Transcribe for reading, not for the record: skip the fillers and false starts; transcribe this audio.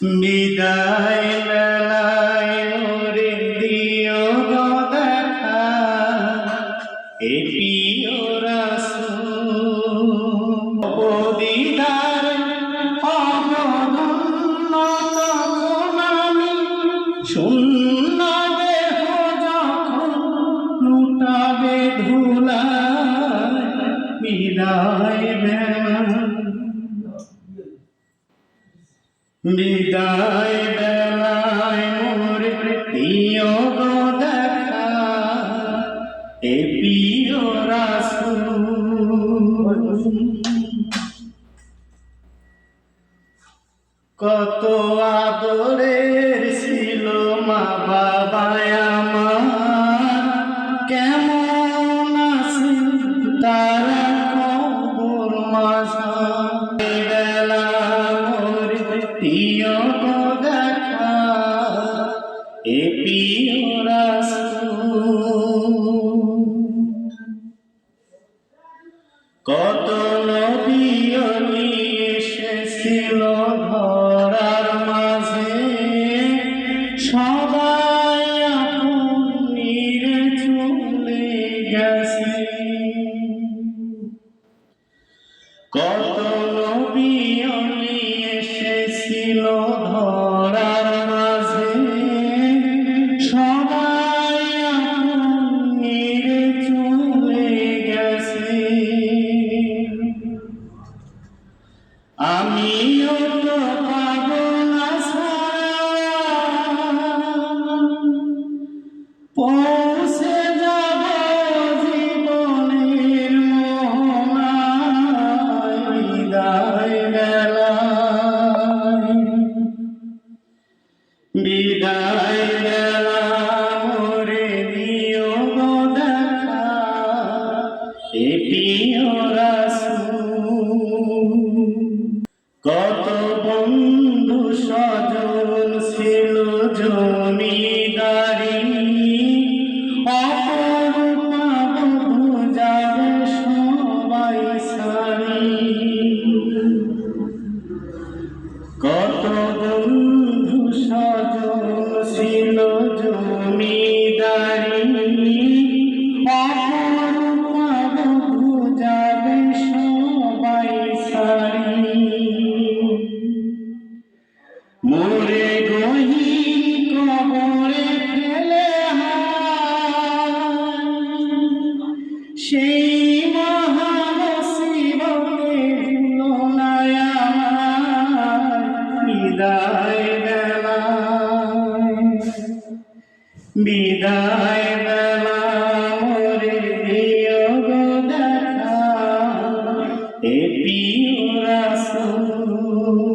বিদায় বেলায় ওরে দিও গো দেখা, এ প্রিয় রাসূল দিদার অবদন্ন তখন আমি শূন্য দেহ যখন লুটাবে ধুলায় বিদায় বিদায় বেলায় মোরে দিও গো দেখা, এ প্রিয় রাসূল। কত আদরের ছিল মা বাবা আমার, কেমন আছে তারা কবর মাঝারে বেলা মোরে দিও গো দেখা, এ প্রিয় রাসূল। কত নবী ওলি এসেছিল ধরার মাঝে, সবাই আপনির চলে গেছে। কত নবী ওলি এসেছিল ধরার মাঝে, সবাই আপনির চলে গেছে। আমিও তো পাবো না পৌঁছে যাব জীবনের মোহনায় বিদায় বেলায়, বিদায় বেলা মোরে দিও গো দেখা, এ প্রিয় রাসূল। কত বন্ধু স্বজন ছিল জমিদারি, অপরূপা বধূ যাবে সবাই সারি। কত বন্ধু স্বজন ছিল জমিদারি, অপরূপা বধূ যাবে সবাই সারি। মোরে গহীন কবরে ফেলে সেই মহামুসিবতে ভুলো না আমায় বিদায় বেলায়, বিদায় বেলা মোরে দিও গো দেখা, এ প্রিয় রাসূল।